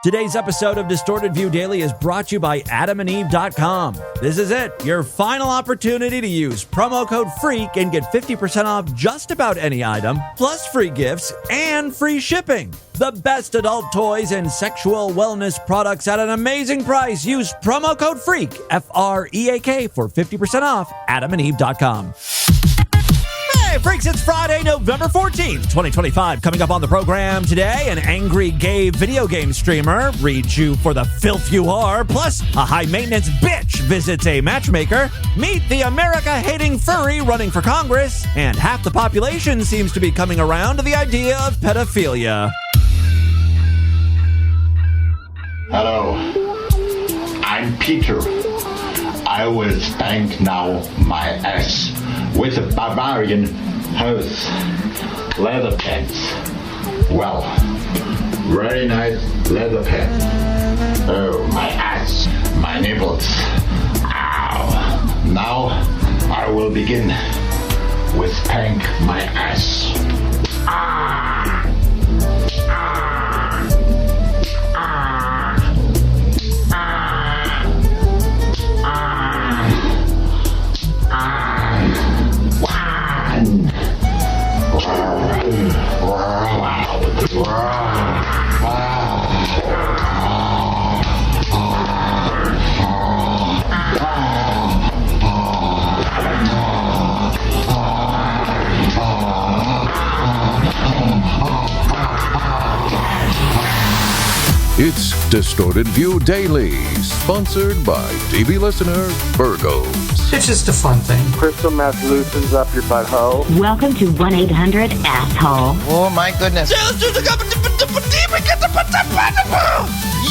Today's episode of Distorted View Daily is brought to you by AdamandEve.com. This is it, your final opportunity to use promo code FREAK and get 50% off just about any item, plus free gifts and free shipping. The best adult toys and sexual wellness products at an amazing price. Use promo code FREAK, F-R-E-A-K, for 50% off. AdamandEve.com. Hey, freaks, it's Friday, November 14th, 2025. Coming up on the program today, an angry gay video game streamer reads you for the filth you are, plus a high-maintenance bitch visits a matchmaker, meet the America-hating furry running for Congress, and half the population seems to be coming around to the idea of pedophilia. Hello, I'm Peter. I will spank now my ass with a barbarian hose, leather pants. Well, very nice leather pants. Oh, my ass, my nipples. Ow. Now I will begin with spank my ass. Ah. Ah. Ah. Ah. Ah. Ah. One. It's Distorted View Daily, sponsored by TV listener Burgos. It's just a fun thing. Crystal meth loosens up your butthole. Welcome to 1-800-ASSHOLE. Oh my goodness.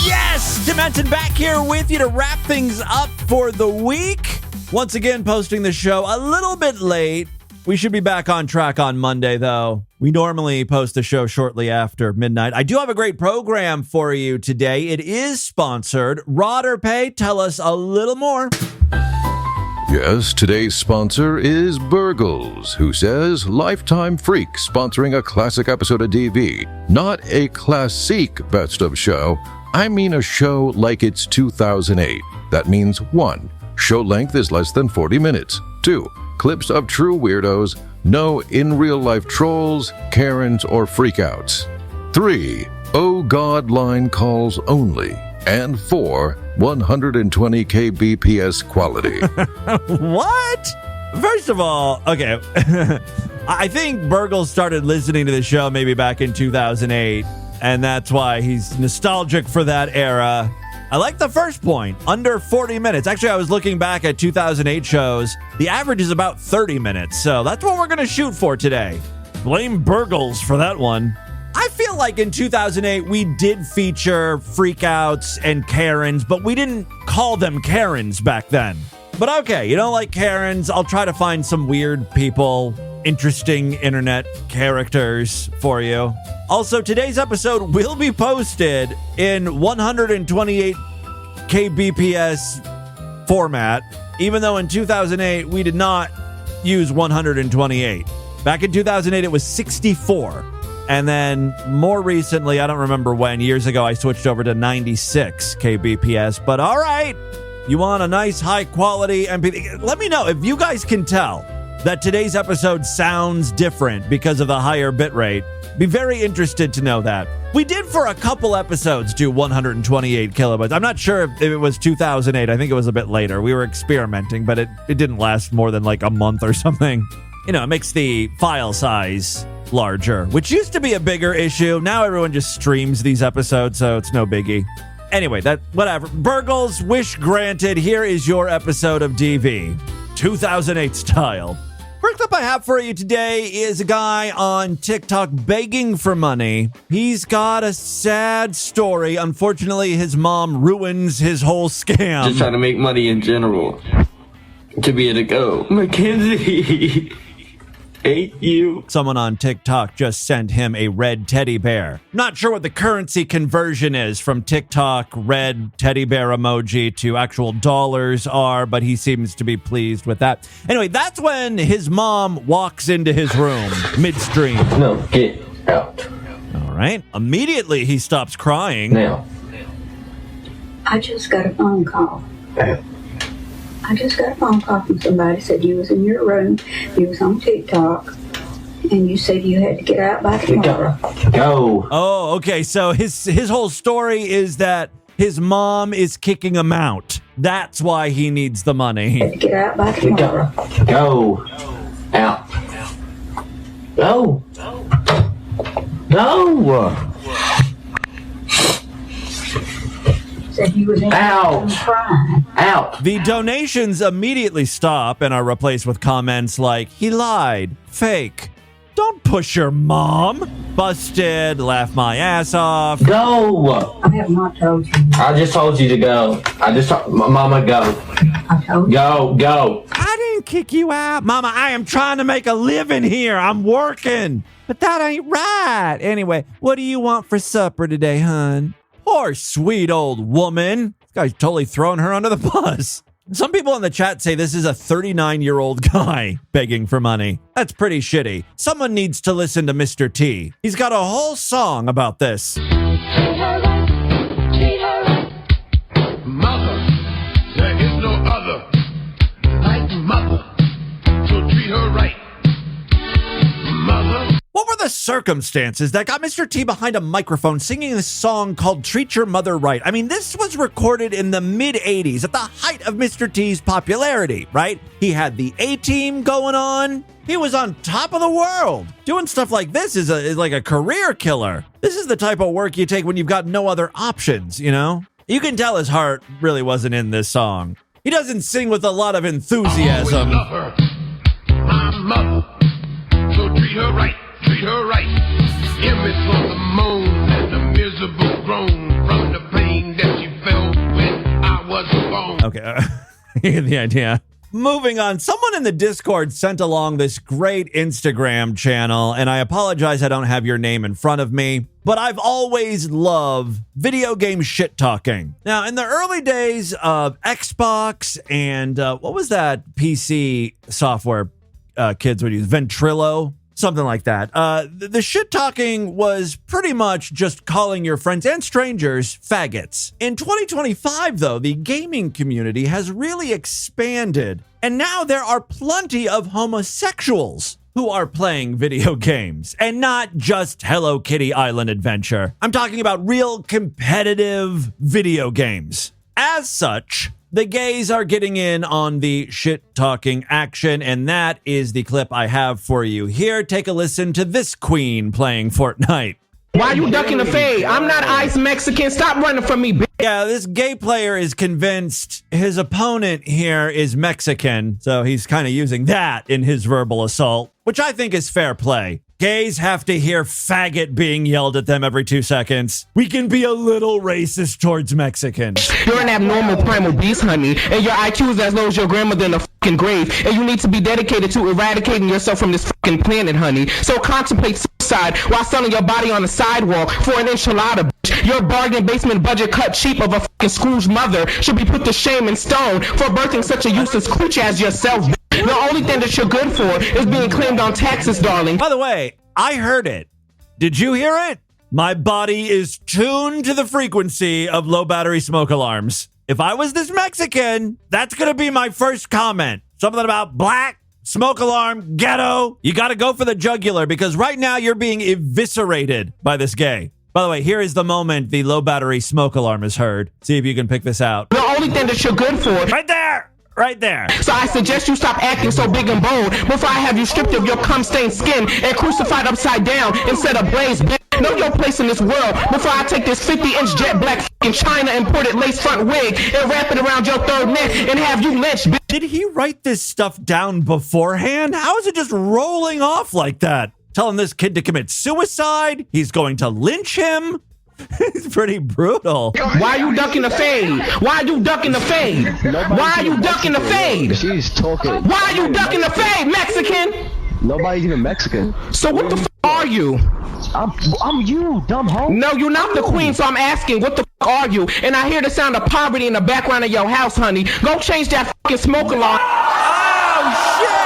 Yes, Demented back here with you to wrap things up for the week. Once again, posting the show a little bit late. We should be back on track on Monday, though. We normally post the show shortly after midnight. I do have a great program for you today. It is sponsored. Rod or Pay, tell us a little more. Yes, today's sponsor is Burgles, who says Lifetime Freak sponsoring a classic episode of DV. Not a classic best of show. I mean a show like it's 2008. That means 1. Show length is less than 40 minutes. 2. Clips of true weirdos. No in-real-life trolls, Karens, or freakouts. 3. Oh God line calls only. And 4. 120 kbps quality. What? First of all, okay. I think Burgles started listening to the show maybe back in 2008, and that's why he's nostalgic for that era. I like the first point, under 40 minutes. Actually, I was looking back at 2008 shows. The average is about 30 minutes, so that's what we're going to shoot for today. Blame Burgles for that one. I feel like in 2008, we did feature freakouts and Karens, but we didn't call them Karens back then. But okay, you don't like Karens, I'll try to find some weird people, interesting internet characters for you. Also, today's episode will be posted in 128 kbps format, even though in 2008 we did not use 128. Back in 2008 it was 64. And then more recently, I don't remember when, years ago, I switched over to 96 kbps. But all right, you want a nice high quality MP3? Let me know if you guys can tell that today's episode sounds different because of the higher bitrate. Be very interested to know that. We did for a couple episodes do 128 kilobytes. I'm not sure if it was 2008. I think it was a bit later. We were experimenting, but it didn't last more than like a month or something. You know, it makes the file size larger, which used to be a bigger issue. Now everyone just streams these episodes, so it's no biggie. Anyway, whatever. Burgles, wish granted. Here is your episode of DV, 2008 style. First clip I have for you today is a guy on TikTok begging for money. He's got a sad story. Unfortunately, his mom ruins his whole scam. Just trying to make money in general. To be able to go, Mackenzie, hate you. Someone on TikTok just sent him a red teddy bear. Not sure what the currency conversion is from TikTok red teddy bear emoji to actual dollars are, but he seems to be pleased with that. Anyway, that's when his mom walks into his room midstream. No, get out. All right. Immediately he stops crying. Now, I just got a phone call. I just got a phone call from somebody said you was in your room, you was on TikTok, and you said you had to get out by tomorrow. Go. Oh, okay. So his whole story is that his mom is kicking him out. That's why he needs the money. Had to get out by tomorrow. Go. Out. Go. Go. Said you was in Ow. your room crying. Out. The donations immediately stop and are replaced with comments like, he lied, fake, don't push your mom, busted, laugh my ass off. Go. I have not told you. I just told you to go. Mama, go. I told you. Go. I didn't kick you out. Mama, I am trying to make a living here. I'm working. But that ain't right. Anyway, what do you want for supper today, hun? Poor sweet old woman. This guy's totally throwing her under the bus. Some people in the chat say this is a 39-year-old guy begging for money. That's pretty shitty. Someone needs to listen to Mr. T. He's got a whole song about this. Mother, there is no other like mother, so treat her right. Mother. What were the circumstances that got Mr. T behind a microphone singing this song called Treat Your Mother Right? I mean, this was recorded in the mid-'80s at the height of Mr. T's popularity, right? He had the A-Team going on. He was on top of the world. Doing stuff like this is like a career killer. This is the type of work you take when you've got no other options, you know? You can tell his heart really wasn't in this song. He doesn't sing with a lot of enthusiasm. I always love her, my mother, so treat her right. Treat her right. Image for the moan and the miserable groan from the pain that she felt when I was born. Okay, you get the idea. Moving on, someone in the Discord sent along this great Instagram channel, and I apologize I don't have your name in front of me, but I've always loved video game shit talking. Now, in the early days of Xbox and what was that PC software kids would use? Ventrilo? Something like that. The shit talking was pretty much just calling your friends and strangers faggots. In 2025, though, the gaming community has really expanded, and now there are plenty of homosexuals who are playing video games, and not just Hello Kitty Island Adventure. I'm talking about real competitive video games. As such, the gays are getting in on the shit-talking action, and that is the clip I have for you here. Take a listen to this queen playing Fortnite. Why you ducking the fade? I'm not ice Mexican. Stop running from me, bitch. Yeah, this gay player is convinced his opponent here is Mexican, so he's kind of using that in his verbal assault, which I think is fair play. Gays have to hear faggot being yelled at them every 2 seconds. We can be a little racist towards Mexicans. You're an abnormal primal beast, honey, and your IQ is as low as your grandmother in a fucking grave, and you need to be dedicated to eradicating yourself from this fucking planet, honey. So contemplate suicide while selling your body on the sidewalk for an enchilada, bitch. Your bargain basement budget cut cheap of a fucking Scrooge mother should be put to shame and stone for birthing such a useless cooch as yourself, bitch. The only thing that you're good for is being claimed on taxes, darling. By the way, I heard it. Did you hear it? My body is tuned to the frequency of low battery smoke alarms. If I was this Mexican, that's going to be my first comment. Something about black, smoke alarm, ghetto. You got to go for the jugular because right now you're being eviscerated by this gay. By the way, here is the moment the low battery smoke alarm is heard. See if you can pick this out. The only thing that you're good for. Right there. Right there. So I suggest you stop acting so big and bold before I have you stripped of your cum-stained skin and crucified upside down instead of blazed, bitch. Know your place in this world before I take this 50-inch jet black fucking China imported lace front wig and wrap it around your third neck and have you lynched, bitch. Did he write this stuff down beforehand? How is it just rolling off like that? Telling this kid to commit suicide? He's going to lynch him? It's pretty brutal. Why are you ducking the fade? Why are you ducking the fade? Why are you ducking the fade? She's talking. Why are you ducking the fade, Mexican? Nobody's even Mexican. So what the f are you? I'm you, dumb hoe. No, you're not the queen, so I'm asking, what the f are you? And I hear the sound of poverty in the background of your house, honey. Go change that fucking smoke alarm. Oh, shit!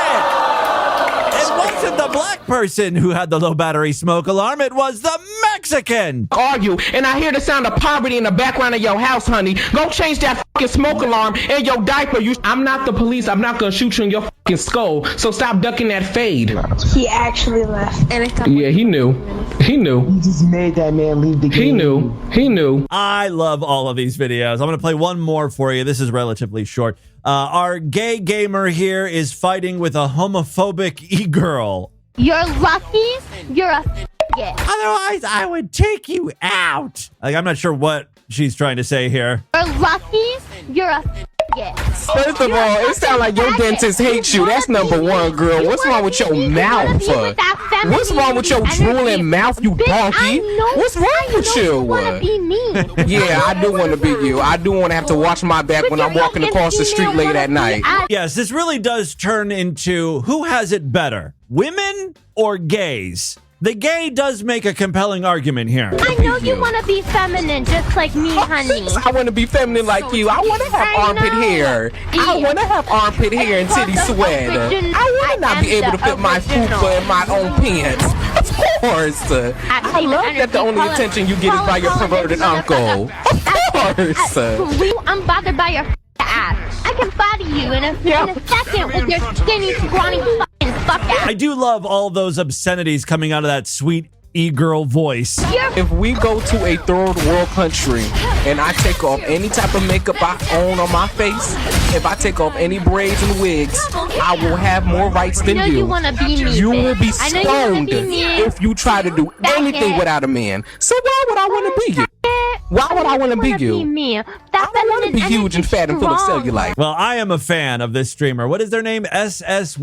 It wasn't the black person who had the low battery smoke alarm. It was the Mexican. Argue, and I hear the sound of poverty in the background of your house, honey. Go change that fucking smoke alarm in your diaper. I'm not the police. I'm not gonna shoot you in your fucking skull. So stop ducking that fade. He actually left. Yeah, he knew. He knew. He just made that man leave the game. He knew. He knew. I love all of these videos. I'm going to play one more for you. This is relatively short. Our gay gamer here is fighting with a homophobic e-girl. You're lucky you're a faggot. Otherwise, I would take you out. Like, I'm not sure what she's trying to say here. You're lucky you're a faggot. First of all, it sounds like your dentist hates you. That's number one, girl. What's wrong with your mouth? What's wrong with your drooling mouth, you donkey? What's wrong with you? Want to be me? Yeah, I do want to be you. I do want to have to watch my back when I'm walking across the street late at night. Yes, this really does turn into who has it better, women or gays? The gay does make a compelling argument here. I know you want to be feminine just like me, honey. I want to be feminine like you. I want to have armpit hair. I want to have armpit hair and titty sweat. I want to not be able to fit my fupa in my own pants. Of course. I love that the only attention you get is by your perverted uncle. Of course. I'm bothered by your ass. I can body you in a second with your skinny, scrawny fucking fuck ass. I do love all those obscenities coming out of that sweet e-girl voice. If we go to a third world country and I take off any type of makeup I own on my face, if I take off any braids and wigs, I will have more rights than you. You want to be me, You will be I know you wanna stoned be me. if you try to do anything without a man. So why would I want to be you? Why would I want to be you? Me. I don't want to be huge and fat and full of cellulite. Well, I am a fan of this streamer. What is their name? SSYCHHO.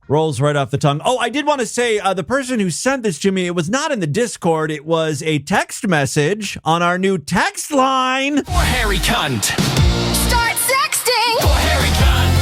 Rolls right off the tongue. Oh, I did want to say, the person who sent this to me, it was not in the Discord. It was a text message on our new text line. For Harry Cunt. Start sexting. For Harry Cunt.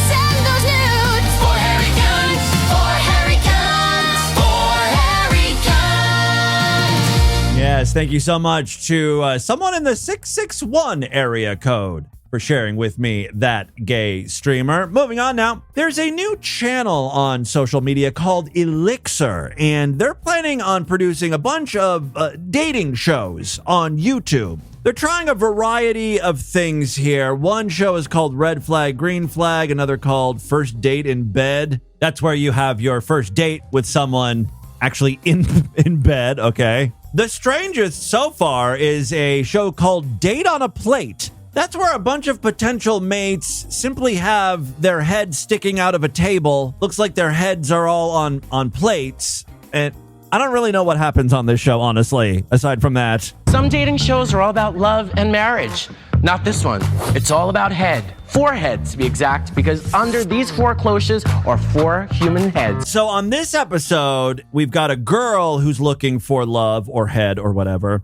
Send those nudes. For Harry Cunt. For Harry Cunt. For Harry Cunt. Yes, thank you so much to someone in the 661 area code for sharing with me that gay streamer. Moving on now, there's a new channel on social media called Elixir, and they're planning on producing a bunch of dating shows on YouTube. They're trying a variety of things here. One show is called Red Flag, Green Flag, another called First Date in Bed. That's where you have your first date with someone actually in bed, okay? The strangest so far is a show called Date on a Plate. That's where a bunch of potential mates simply have their heads sticking out of a table. Looks like their heads are all on plates. And I don't really know what happens on this show, honestly, aside from that. Some dating shows are all about love and marriage. Not this one. It's all about head. 4 heads, to be exact, because under these 4 cloches are 4 human heads. So on this episode, we've got a girl who's looking for love or head or whatever.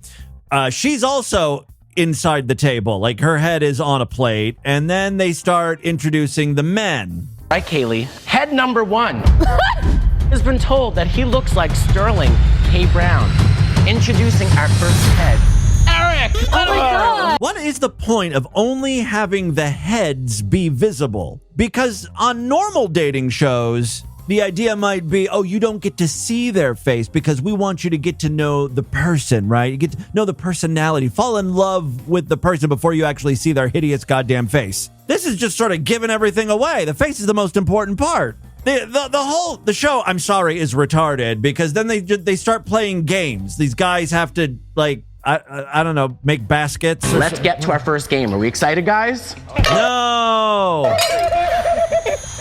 She's also inside the table, like her head is on a plate, and then they start introducing the men. Right, Kaylee? Head number 1 has been told that he looks like Sterling K. Brown. Introducing our first head, Eric! Oh my God! What is the point of only having the heads be visible? Because on normal dating shows, the idea might be, oh, you don't get to see their face because we want you to get to know the person, right? You get to know the personality, fall in love with the person before you actually see their hideous goddamn face. This is just sort of giving everything away. The face is the most important part. The show, I'm sorry, is retarded because then they start playing games. These guys have to, like, I don't know, make baskets. Let's get to our first game. Are we excited, guys? No!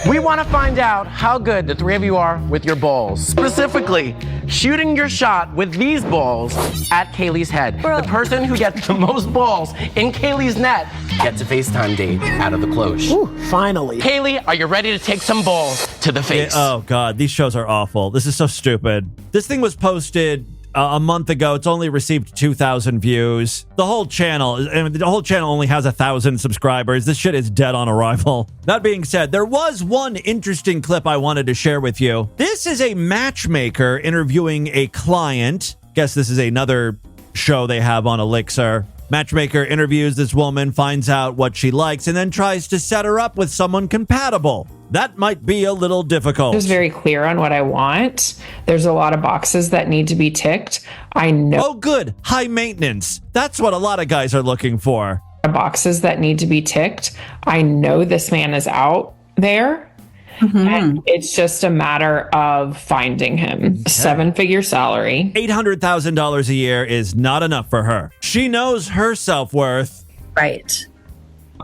We want to find out how good the 3 of you are with your balls. Specifically, shooting your shot with these balls at Kaylee's head. The person who gets the most balls in Kaylee's net gets a FaceTime date out of the cloche. Ooh, finally. Kaylee, are you ready to take some balls to the face? Oh, God, these shows are awful. This is so stupid. This thing was posted a month ago. It's only received 2,000 views. The whole channel only has 1,000 subscribers. This shit is dead on arrival. That being said, there was one interesting clip I wanted to share with you. This is a matchmaker interviewing a client. Guess this is another show they have on Elixir. Matchmaker interviews this woman, finds out what she likes, and then tries to set her up with someone compatible. That might be a little difficult. I'm just very clear on what I want. There's a lot of boxes that need to be ticked. I know. Oh, good. High maintenance. That's what a lot of guys are looking for. Boxes that need to be ticked. I know this man is out there. And it's just a matter of finding him. Okay. 7-figure salary. $800,000 a year is not enough for her. She knows her self-worth. Right.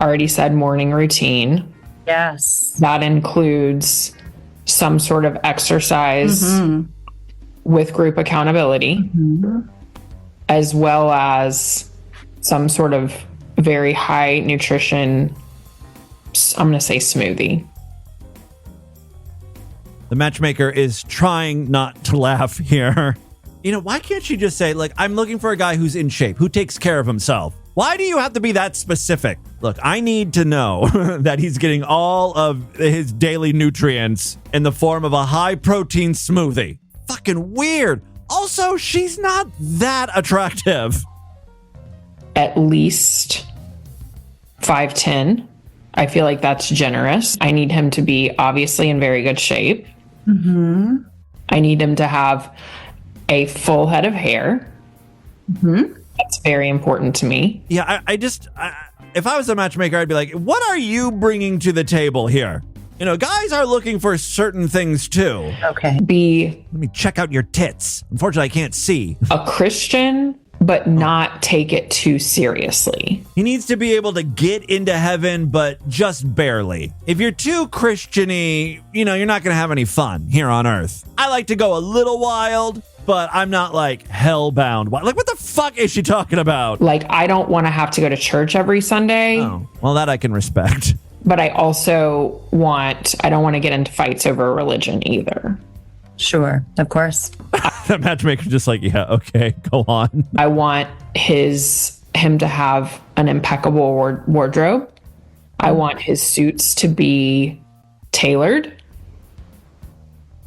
Already said morning routine. Yes. That includes some sort of exercise with group accountability, as well as some sort of very high nutrition, I'm going to say smoothie. The matchmaker is trying not to laugh here. You know, why can't she just say, like, I'm looking for a guy who's in shape, who takes care of himself? Why do you have to be that specific? Look, I need to know that he's getting all of his daily nutrients in the form of a high-protein smoothie. Fucking weird. Also, she's not that attractive. At least 5'10". I feel like that's generous. I need him to be obviously in very good shape. I need him to have a full head of hair. That's very important to me. Yeah, I just, if I was a matchmaker, I'd be like, what are you bringing to the table here? You know, guys are looking for certain things too. Okay. Let me check out your tits. Unfortunately, I can't see. A Christian, but not take it too seriously. He needs to be able to get into heaven, but just barely. If you're too Christian-y, you know, you're not going to have any fun here on earth. I like to go a little wild, but I'm not like hellbound. Like, what the fuck is she talking about? Like, I don't want to have to go to church every Sunday. Oh, well, that I can respect. But I also I don't want to get into fights over religion either. Sure, of course. The matchmaker's just like, yeah, okay, go on. I want him to have an impeccable wardrobe. I want his suits to be tailored.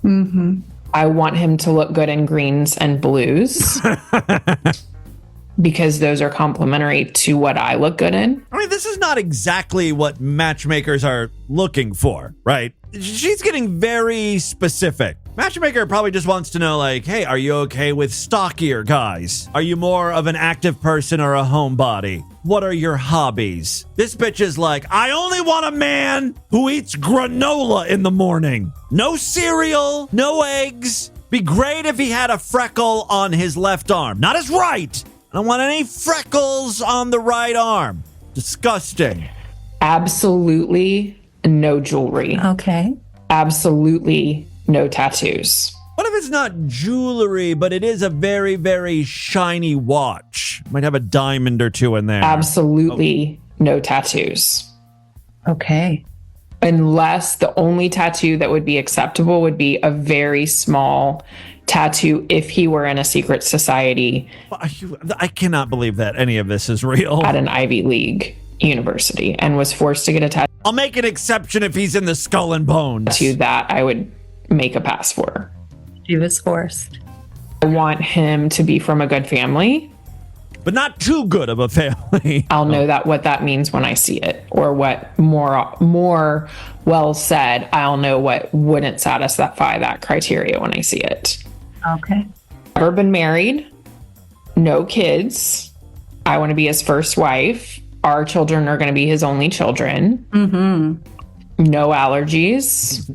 I want him to look good in greens and blues. Because those are complementary to what I look good in. I mean, this is not exactly what matchmakers are looking for, right? She's getting very specific. Matchmaker probably just wants to know, like, hey, are you okay with stockier guys? Are you more of an active person or a homebody? What are your hobbies? This bitch is like, I only want a man who eats granola in the morning. No cereal, no eggs. Be great if he had a freckle on his left arm, not his right. I don't want any freckles on the right arm. Disgusting. Absolutely no jewelry. Okay. Absolutely no tattoos. What if it's not jewelry, but it is a very, very shiny watch? Might have a diamond or two in there. Absolutely no tattoos. Okay. Unless the only tattoo that would be acceptable would be a very small tattoo if he were in a secret society. I cannot believe that any of this is real. At an Ivy League university and was forced to get a tattoo. I'll make an exception if he's in the Skull and Bones. To that, I would make a pass for. She was forced. I want him to be from a good family. But not too good of a family. I'll know what that means when I see it, or what more well said, I'll know what wouldn't satisfy that criteria when I see it. Okay. Never been married, no kids. I want to be his first wife. Our children are going to be his only children. No allergies.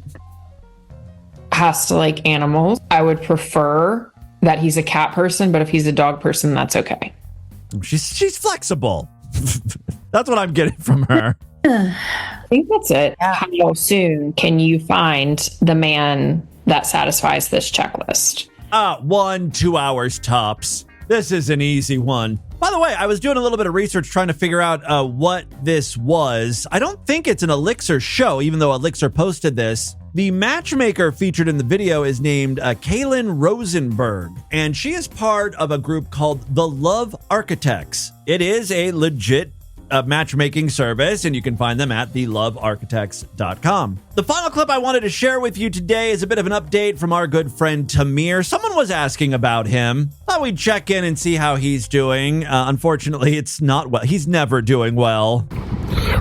Has to like animals. I would prefer that he's a cat person, but if he's a dog person, that's okay. She's flexible. That's what I'm getting from her. I think that's it. Yeah. How soon can you find the man that satisfies this checklist? 1-2 hours tops. This is an easy one. By the way, I was doing a little bit of research trying to figure out what this was. I don't think it's an Elixir show, even though Elixir posted this. The matchmaker featured in the video is named Kaylin Rosenberg, and she is part of a group called The Love Architects. It is a legit matchmaking service, and you can find them at thelovearchitects.com. The final clip I wanted to share with you today is a bit of an update from our good friend Tamir. Someone was asking about him. Thought we'd check in and see how he's doing. Unfortunately, it's not well. He's never doing well.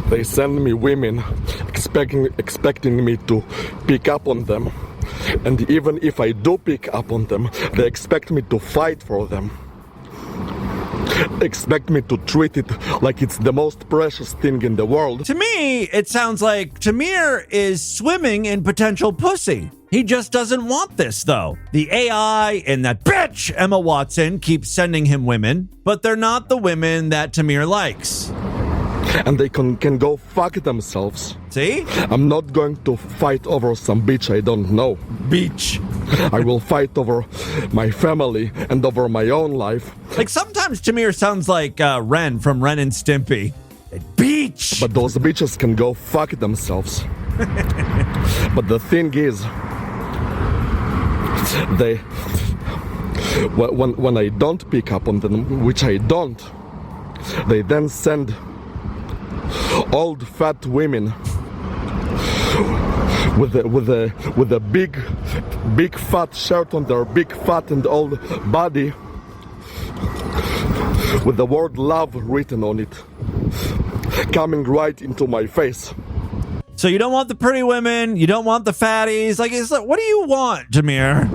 They send me women expecting me to pick up on them. And even if I do pick up on them, they expect me to fight for them. Expect me to treat it like it's the most precious thing in the world. To me, it sounds like Tamir is swimming in potential pussy. He just doesn't want this, though. The AI and that bitch, Emma Watson, keeps sending him women, but they're not the women that Tamir likes. And they can go fuck themselves. See? I'm not going to fight over some bitch I don't know. Bitch. I will fight over my family and over my own life. Like, sometimes Tamir sounds like Ren from Ren and Stimpy. Bitch! But those bitches can go fuck themselves. But the thing is, when I don't pick up on them, which I don't, they then send old fat women with a big fat shirt on their big fat and old body with the word love written on it, coming right into my face. So you don't want the pretty women, you don't want the fatties. Like, what do you want, Tamir?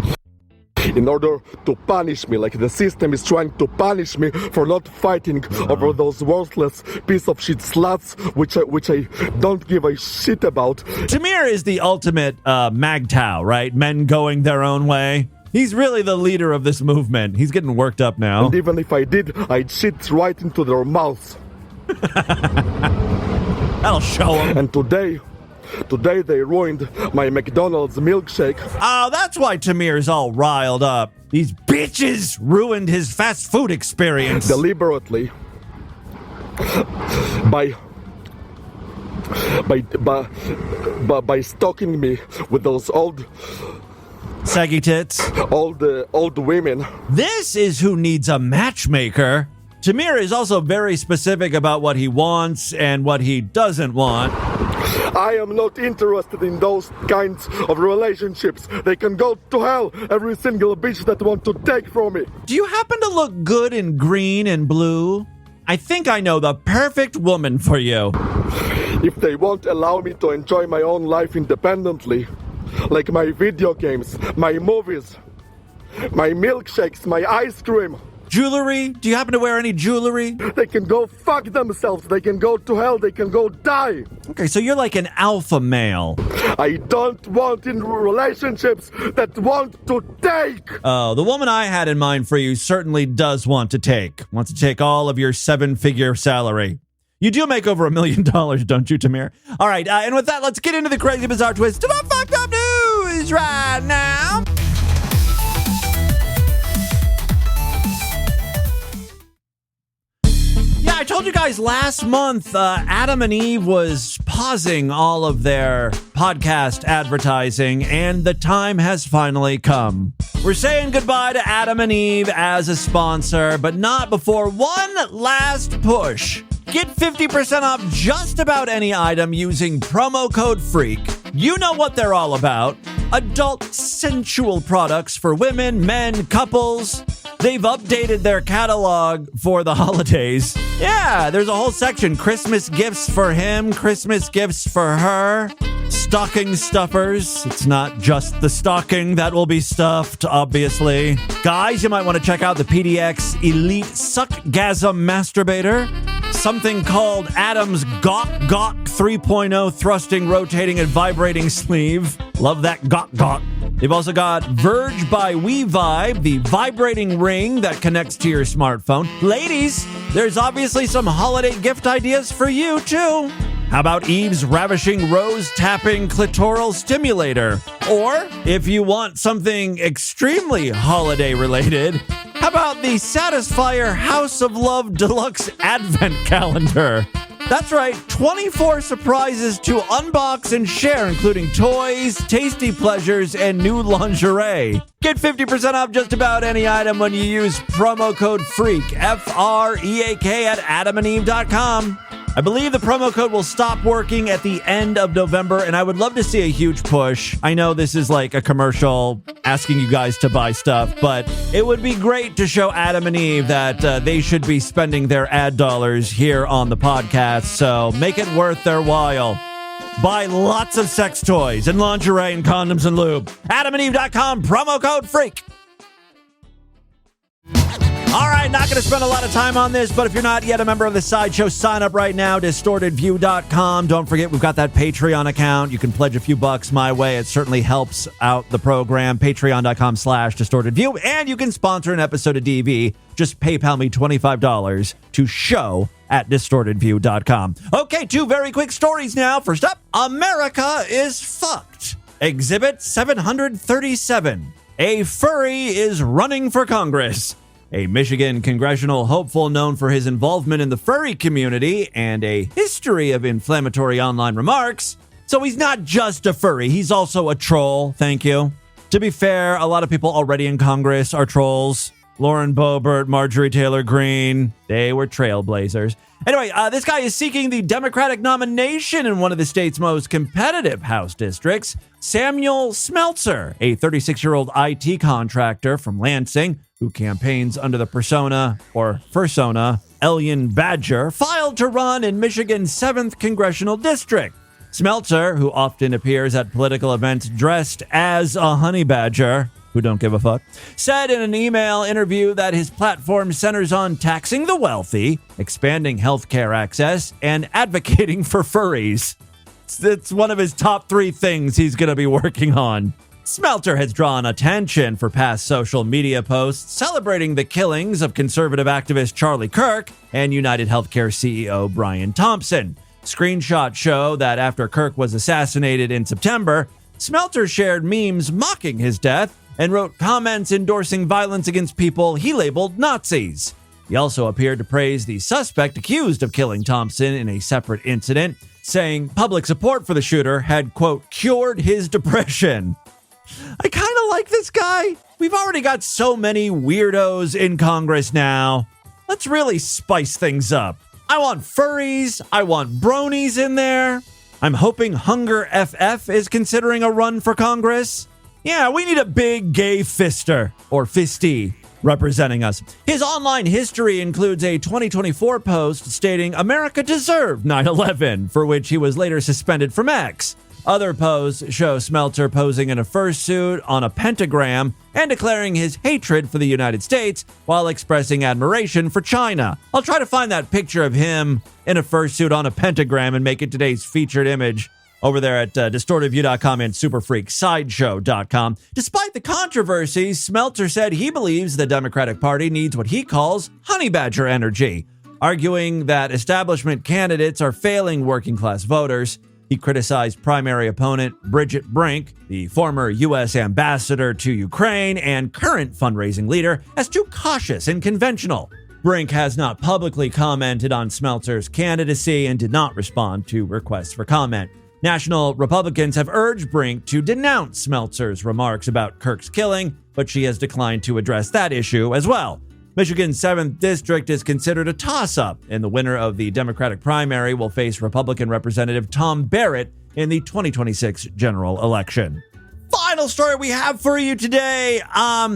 In order to punish me, like the system is trying to punish me for not fighting over those worthless piece of shit sluts, which I don't give a shit about. Tamir is the ultimate MAGTOW, right? Men going their own way. He's really the leader of this movement. He's getting worked up now. And even if I did, I'd shit right into their mouths. That'll show them. And today they ruined my McDonald's milkshake. Oh, that's why Tamir's all riled up. These bitches ruined his fast food experience. Deliberately. By stalking me with those old saggy tits. Old women. This is who needs a matchmaker. Tamir is also very specific about what he wants and what he doesn't want. I am not interested in those kinds of relationships. They can go to hell, every single bitch that want to take from me. Do you happen to look good in green and blue? I think I know the perfect woman for you. If they won't allow me to enjoy my own life independently, like my video games, my movies, my milkshakes, my ice cream. Jewelry? Do you happen to wear any jewelry? They can go fuck themselves. They can go to hell. They can go die. Okay, so you're like an alpha male. I don't want in relationships that want to take. Oh, the woman I had in mind for you certainly does want to take. Wants to take all of your 7-figure salary. You do make over $1 million, don't you, Tamir? All right, and with that, let's get into the crazy, bizarre twist to the fucked up news right now. I told you guys last month, Adam and Eve was pausing all of their podcast advertising, and the time has finally come. We're saying goodbye to Adam and Eve as a sponsor, but not before one last push. Get 50% off just about any item using promo code FREAK. You know what they're all about. Adult sensual products for women, men, couples. They've updated their catalog for the holidays. Yeah, there's a whole section. Christmas gifts for him, Christmas gifts for her. Stocking stuffers. It's not just the stocking that will be stuffed, obviously. Guys, you might want to check out the PDX Elite Suckgasm Masturbator. Something called Adam's Gawk 3.0 thrusting, rotating, and vibrating sleeve. Love that Gawk. They've also got Verge by WeVibe, the vibrating ring that connects to your smartphone. Ladies, there's obviously some holiday gift ideas for you, too. How about Eve's ravishing rose-tapping clitoral stimulator? Or, if you want something extremely holiday-related, how about the Satisfyer House of Love Deluxe Advent Calendar? That's right, 24 surprises to unbox and share, including toys, tasty pleasures, and new lingerie. Get 50% off just about any item when you use promo code FREAK, F-R-E-A-K, at adamandeve.com. I believe the promo code will stop working at the end of November, and I would love to see a huge push. I know this is like a commercial asking you guys to buy stuff, but it would be great to show Adam and Eve that they should be spending their ad dollars here on the podcast, so make it worth their while. Buy lots of sex toys and lingerie and condoms and lube. AdamandEve.com, promo code FREAK. All right, not going to spend a lot of time on this, but if you're not yet a member of the Sideshow, sign up right now, DistortedView.com. Don't forget, we've got that Patreon account. You can pledge a few bucks my way. It certainly helps out the program. Patreon.com/DistortedView. And you can sponsor an episode of DV. Just PayPal me $25 to show@DistortedView.com. Okay, 2 very quick stories now. First up, America is fucked. Exhibit 737. A furry is running for Congress. A Michigan congressional hopeful known for his involvement in the furry community and a history of inflammatory online remarks. So he's not just a furry, he's also a troll. Thank you. To be fair, a lot of people already in Congress are trolls. Lauren Boebert, Marjorie Taylor Greene, they were trailblazers. Anyway, this guy is seeking the Democratic nomination in one of the state's most competitive House districts. Samuel Smeltzer, a 36-year-old IT contractor from Lansing, who campaigns under the persona, or fursona, Alien Badger, filed to run in Michigan's 7th Congressional District. Smeltzer, who often appears at political events dressed as a honey badger, who don't give a fuck, said in an email interview that his platform centers on taxing the wealthy, expanding healthcare access, and advocating for furries. It's one of his top 3 things he's going to be working on. Smeltzer has drawn attention for past social media posts celebrating the killings of conservative activist Charlie Kirk and United Healthcare CEO Brian Thompson. Screenshots show that after Kirk was assassinated in September, Smeltzer shared memes mocking his death and wrote comments endorsing violence against people he labeled Nazis. He also appeared to praise the suspect accused of killing Thompson in a separate incident, saying public support for the shooter had, quote, cured his depression. I kind of like this guy. We've already got so many weirdos in Congress now. Let's really spice things up. I want furries. I want bronies in there. I'm hoping Hunger FF is considering a run for Congress. Yeah, we need a big gay fister, or fisty, representing us. His online history includes a 2024 post stating America deserved 9/11, for which he was later suspended from X. Other posts show Smeltzer posing in a fursuit on a pentagram and declaring his hatred for the United States while expressing admiration for China. I'll try to find that picture of him in a fursuit on a pentagram and make it today's featured image over there at DistortedView.com and SuperFreakSideshow.com. Despite the controversy, Smeltzer said he believes the Democratic Party needs what he calls honey badger energy, arguing that establishment candidates are failing working-class voters. He criticized primary opponent Bridget Brink, the former U.S. ambassador to Ukraine and current fundraising leader, as too cautious and conventional. Brink has not publicly commented on Smeltzer's candidacy and did not respond to requests for comment. National Republicans have urged Brink to denounce Smeltzer's remarks about Kirk's killing, but she has declined to address that issue as well. Michigan's 7th District is considered a toss-up, and the winner of the Democratic primary will face Republican Representative Tom Barrett in the 2026 general election. Final story we have for you today.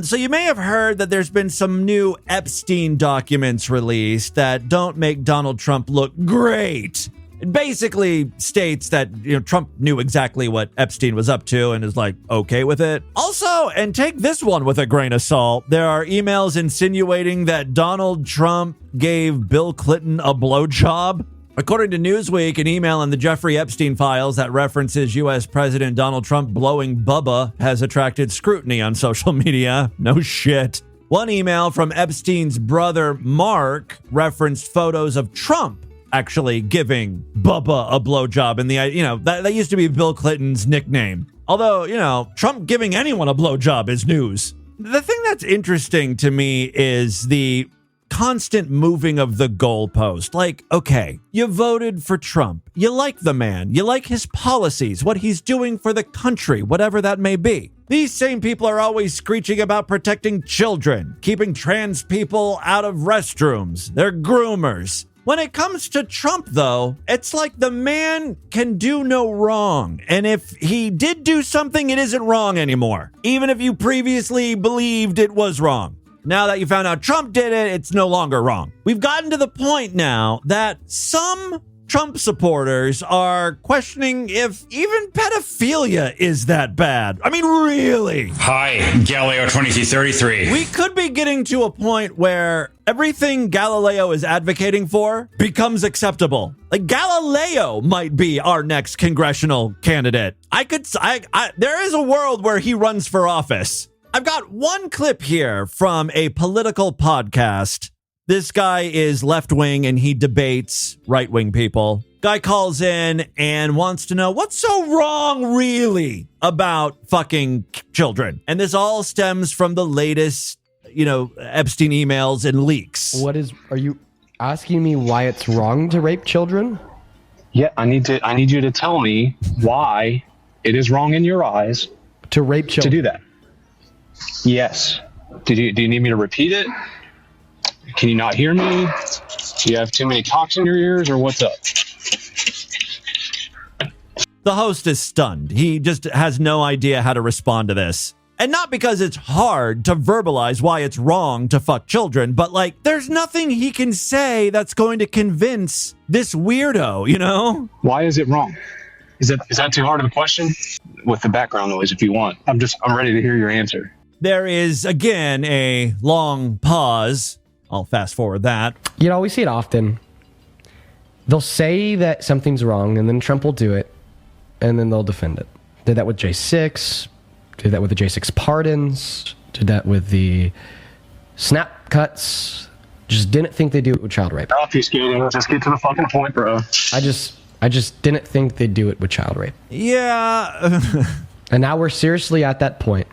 So you may have heard that there's been some new Epstein documents released that don't make Donald Trump look great. It basically states that Trump knew exactly what Epstein was up to and is like okay with it. Also, and take this one with a grain of salt, there are emails insinuating that Donald Trump gave Bill Clinton a blowjob. According to Newsweek, an email in the Jeffrey Epstein files that references U.S. President Donald Trump blowing Bubba has attracted scrutiny on social media. No shit. One email from Epstein's brother, Mark, referenced photos of Trump actually giving Bubba a blowjob. And that used to be Bill Clinton's nickname. Although, Trump giving anyone a blowjob is news. The thing that's interesting to me is the constant moving of the goalpost. Like, okay, you voted for Trump. You like the man. You like his policies, what he's doing for the country, whatever that may be. These same people are always screeching about protecting children, keeping trans people out of restrooms. They're groomers. When it comes to Trump, though, it's like the man can do no wrong. And if he did do something, it isn't wrong anymore, even if you previously believed it was wrong. Now that you found out Trump did it, it's no longer wrong. We've gotten to the point now that some Trump supporters are questioning if even pedophilia is that bad. I mean, really? Hi, Galileo 2333. We could be getting to a point where everything Galileo is advocating for becomes acceptable. Like, Galileo might be our next congressional candidate. There is a world where he runs for office. I've got one clip here from a political podcast. This guy is left-wing and he debates right-wing people. Guy calls in and wants to know what's so wrong really about fucking children. And this all stems from the latest, Epstein emails and leaks. Are you asking me why it's wrong to rape children? Yeah, I need you to tell me why it is wrong in your eyes to rape children. To do that. Yes. Do you need me to repeat it? Can you not hear me? Do you have too many cocks in your ears, or what's up? The host is stunned. He just has no idea how to respond to this. And not because it's hard to verbalize why it's wrong to fuck children, but there's nothing he can say that's going to convince this weirdo, Why is it wrong? Is that too hard of a question? With the background noise, if you want. I'm ready to hear your answer. There is, again, a long pause. I'll fast forward that. We see it often. They'll say that something's wrong, and then Trump will do it, and then they'll defend it. Did that with J6, did that with the J6 pardons, did that with the snap cuts. Just didn't think they'd do it with child rape. Obfuscating. Let's just get to the fucking point, bro. I just didn't think they'd do it with child rape. Yeah. And now we're seriously at that point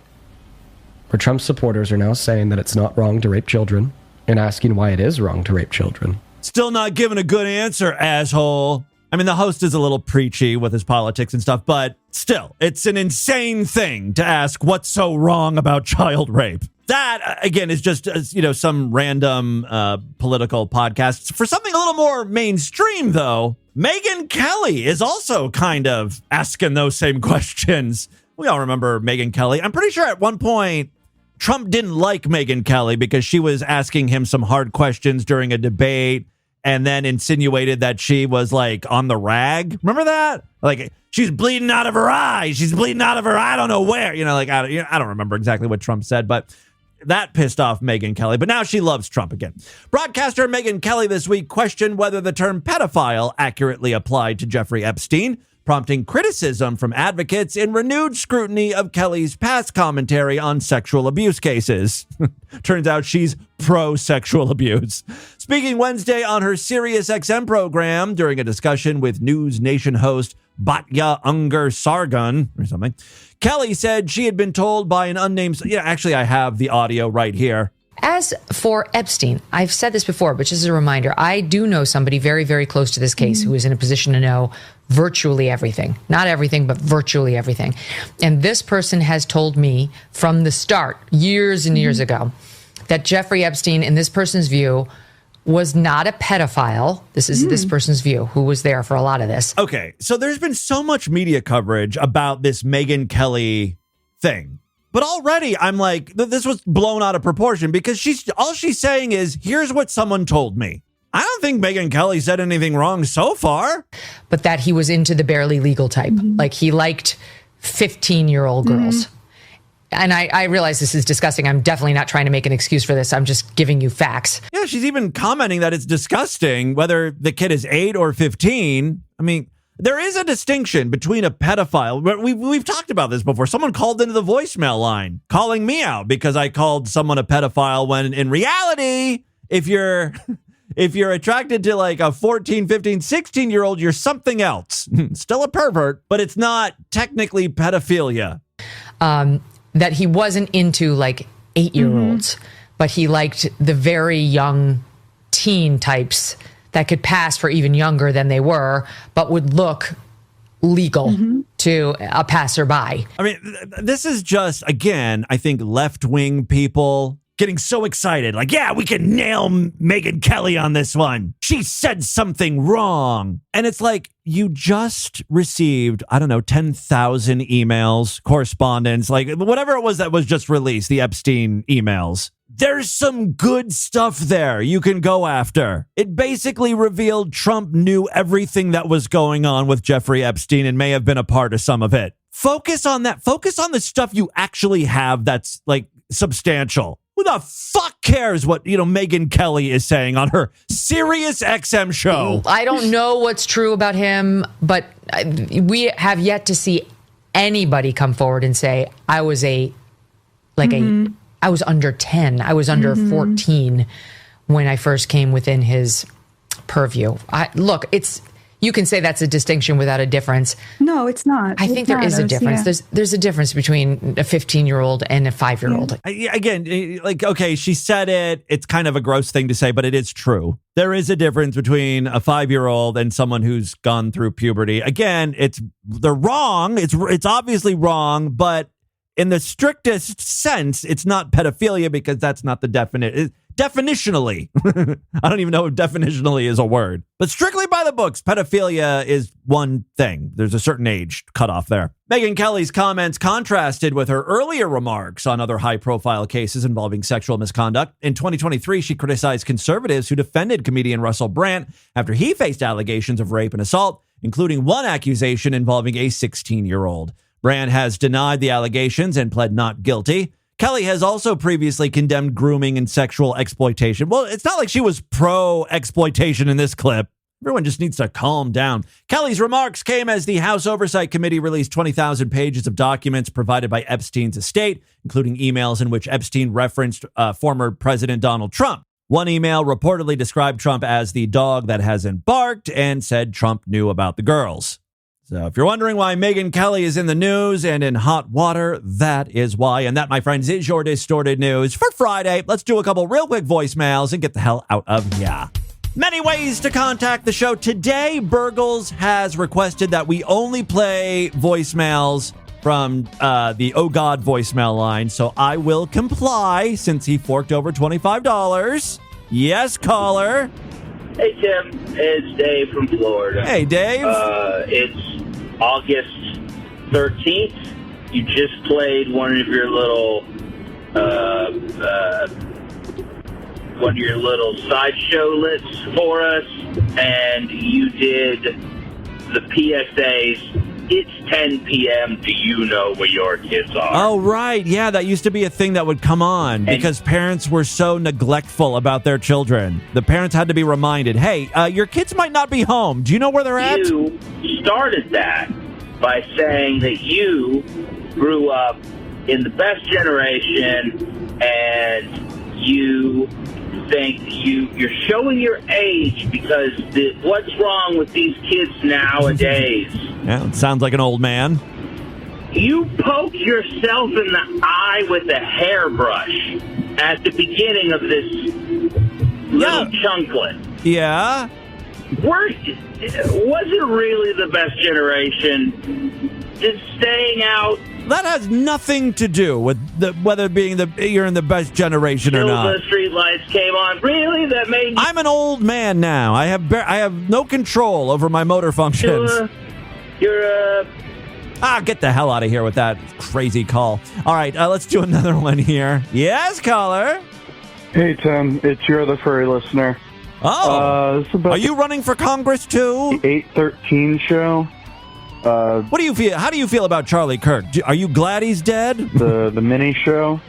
where Trump supporters are now saying that it's not wrong to rape children and asking why it is wrong to rape children. Still not giving a good answer, asshole. I mean, the host is a little preachy with his politics and stuff, but still, it's an insane thing to ask what's so wrong about child rape. That, again, is just, some random political podcast. For something a little more mainstream, though, Megyn Kelly is also kind of asking those same questions. We all remember Megyn Kelly. I'm pretty sure at one point, Trump didn't like Megyn Kelly because she was asking him some hard questions during a debate and then insinuated that she was on the rag. Remember that? She's bleeding out of her eye. She's bleeding out of her I don't know where. I don't remember exactly what Trump said, but that pissed off Megyn Kelly. But now she loves Trump again. Broadcaster Megyn Kelly this week questioned whether the term pedophile accurately applied to Jeffrey Epstein, prompting criticism from advocates and renewed scrutiny of Kelly's past commentary on sexual abuse cases. Turns out she's pro-sexual abuse. Speaking Wednesday on her SiriusXM program during a discussion with News Nation host Batya Ungar Sargun or something, Kelly said she had been told by an unnamed... actually, I have the audio right here. As for Epstein, I've said this before, but just as a reminder, I do know somebody very, very close to this case who is in a position to know virtually everything. Not everything, but virtually everything. And this person has told me from the start, years and years ago, that Jeffrey Epstein, in this person's view, was not a pedophile. This is this person's view, who was there for a lot of this. Okay, so there's been so much media coverage about this Megyn Kelly thing. But already I'm like, this was blown out of proportion because all she's saying is, here's what someone told me. I don't think Megyn Kelly said anything wrong so far. But that he was into the barely legal type. He liked 15-year-old girls. And I realize this is disgusting. I'm definitely not trying to make an excuse for this. I'm just giving you facts. Yeah, she's even commenting that it's disgusting whether the kid is 8 or 15. I mean, there is a distinction between a pedophile. We've talked about this before. Someone called into the voicemail line calling me out because I called someone a pedophile when in reality, if you're attracted to a 14, 15, 16-year-old, you're something else. Still a pervert, but it's not technically pedophilia. That he wasn't into 8-year-olds, but he liked the very young teen types that could pass for even younger than they were, but would look legal to a passerby. I mean, this is just, again, I think left-wing people getting so excited. Like, yeah, we can nail Megyn Kelly on this one. She said something wrong. And it's like, you just received, I don't know, 10,000 emails, correspondence, like whatever it was that was just released, the Epstein emails. There's some good stuff there you can go after. It basically revealed Trump knew everything that was going on with Jeffrey Epstein and may have been a part of some of it. Focus on that. Focus on the stuff you actually have that's like substantial. Who the fuck cares what, Megyn Kelly is saying on her Sirius XM show? I don't know what's true about him, but we have yet to see anybody come forward and say, I was I was under 10. I was under 14 when I first came within his purview. You can say that's a distinction without a difference. No, it's not. I think there is a difference. Yeah. There's a difference between a 15-year-old and a 5-year-old. Again, like, okay, she said it. It's kind of a gross thing to say, but it is true. There is a difference between a 5-year-old and someone who's gone through puberty. Again, they're wrong. It's obviously wrong, but in the strictest sense, it's not pedophilia because that's not the definition. Definitionally, I don't even know if definitionally is a word, but strictly by the books, pedophilia is one thing. There's a certain age cutoff there. Megyn Kelly's comments contrasted with her earlier remarks on other high-profile cases involving sexual misconduct. In 2023, she criticized conservatives who defended comedian Russell Brand after he faced allegations of rape and assault, including one accusation involving a 16-year-old. Brand has denied the allegations and pled not guilty. Kelly has also previously condemned grooming and sexual exploitation. Well, it's not like she was pro-exploitation in this clip. Everyone just needs to calm down. Kelly's remarks came as the House Oversight Committee released 20,000 pages of documents provided by Epstein's estate, including emails in which Epstein referenced former President Donald Trump. One email reportedly described Trump as the dog that hasn't barked and said Trump knew about the girls. So if you're wondering why Megyn Kelly is in the news and in hot water, that is why. And that, my friends, is your distorted news for Friday. Let's do a couple real quick voicemails and get the hell out of here. Many ways to contact the show. Today, Burgles has requested that we only play voicemails from the Oh God voicemail line. So I will comply since he forked over $25. Yes, caller. Hey, Tim. It's Dave from Florida. Hey, Dave. It's August 13th. You just played one of your little sideshow lists for us, and you did the PSAs. It's 10 p.m. Do you know where your kids are? Oh, right. Yeah, that used to be a thing that would come on because parents were so neglectful about their children. The parents had to be reminded, hey, your kids might not be home. Do you know where they're at? You started that by saying that you grew up in the best generation and you think you're showing your age because what's wrong with these kids nowadays? Yeah, it sounds like an old man. You poke yourself in the eye with a hairbrush at the beginning of this little chunklet. Yeah. Was it really the best generation? Just staying out. That has nothing to do with whether you're in the best generation or not. The street lights came on. Really? That made. I'm an old man now. I have no control over my motor functions. Get the hell out of here with that crazy call. All right, let's do another one here. Yes, caller. Hey, Tim. It's your other furry listener. Oh. Are you running for Congress too? The 813 show. What do you feel? How do you feel about Charlie Kirk? Are you glad he's dead? The mini show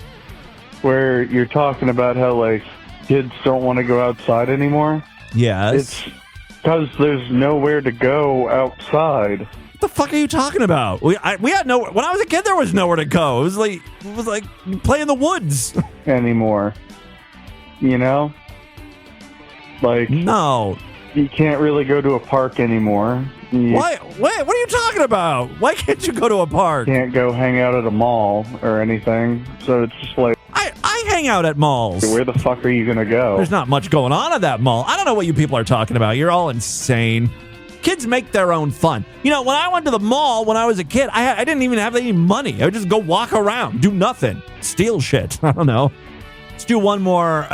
where you're talking about how like kids don't want to go outside anymore. Yes. It's because there's nowhere to go outside. What the fuck are you talking about? We had no. When I was a kid, there was nowhere to go. It was like play in the woods anymore. You know, like no, you can't really go to a park anymore. Why? What are you talking about? Why can't you go to a park? Can't go hang out at a mall or anything. So it's just like I hang out at malls. Where the fuck are you gonna go? There's not much going on at that mall. I don't know what you people are talking about. You're all insane. Kids make their own fun. You know, when I went to the mall when I was a kid, I didn't even have any money. I would just go walk around, do nothing, steal shit. I don't know. Let's do one more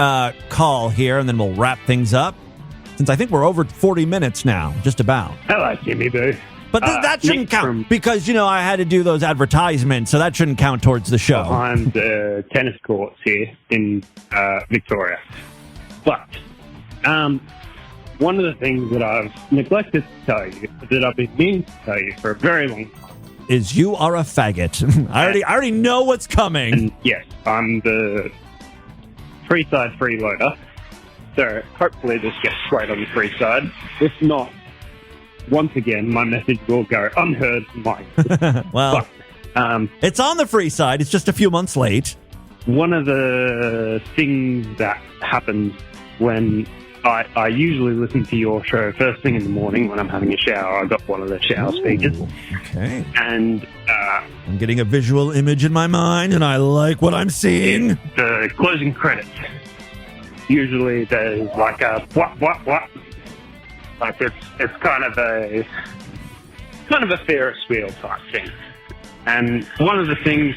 call here, and then we'll wrap things up. Since I think we're over 40 minutes now, just about. Hello, Jimmy Boo. But that shouldn't count because, I had to do those advertisements, so that shouldn't count towards the show. Behind the tennis courts here in Victoria. But one of the things that I've neglected to tell you, that I've been meaning to tell you for a very long time, is you are a faggot. I already know what's coming. And yes, I'm the free-side freeloader. So hopefully this gets straight on the free side. If not, once again, my message will go unheard from mine. Well, it's on the free side. It's just a few months late. One of the things that happens when I usually listen to your show first thing in the morning when I'm having a shower. I got one of the shower speakers. Okay. And I'm getting a visual image in my mind, and I like what I'm seeing. The closing credits. Usually there's like a what. Like it's kind of a Ferris wheel type thing. And one of the things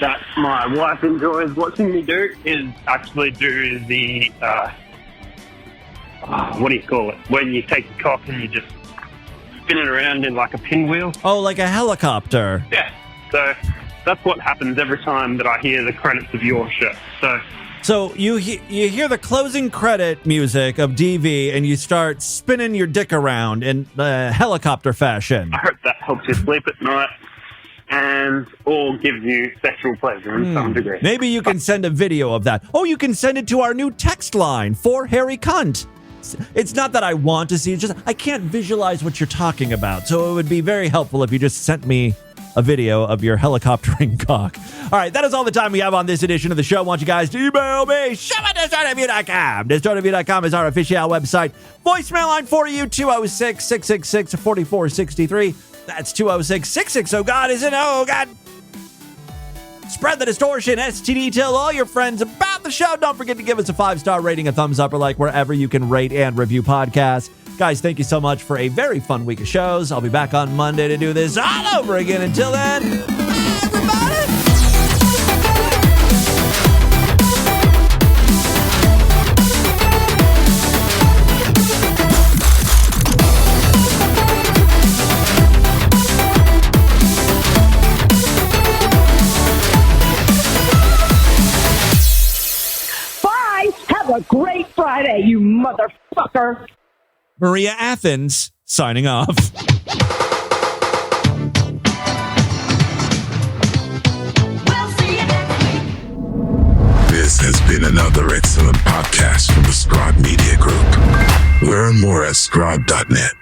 that my wife enjoys watching me do is actually do the what do you call it? When you take the cock and you just spin it around in like a pinwheel. Oh, like a helicopter. Yeah. So that's what happens every time that I hear the credits of your show. So you hear the closing credit music of DV and you start spinning your dick around in helicopter fashion. I hope that helps you sleep at night and or gives you sexual pleasure in some degree. Maybe you can send a video of that. Oh, you can send it to our new text line for Harry Cunt. It's not that I want to see, it's just I can't visualize what you're talking about. So it would be very helpful if you just sent me a video of your helicoptering cock. All right, that is all the time we have on this edition of the show. I want you guys to email me, show@destroyedofyou.com. Destroyedofyou.com is our official website. Voicemail line for you, 206-666-4463. That's 206-660. Oh, God, isn't it? Oh, God. Spread the distortion, STD, tell all your friends about the show. Don't forget to give us a 5-star rating, a thumbs up, or like wherever you can rate and review podcasts. Guys, thank you so much for a very fun week of shows. I'll be back on Monday to do this all over again. Until then, everybody. Bye. Have a great Friday, you motherfucker. Maria Athens signing off. This has been another excellent podcast from the Scribe Media Group. Learn more at scribe.net.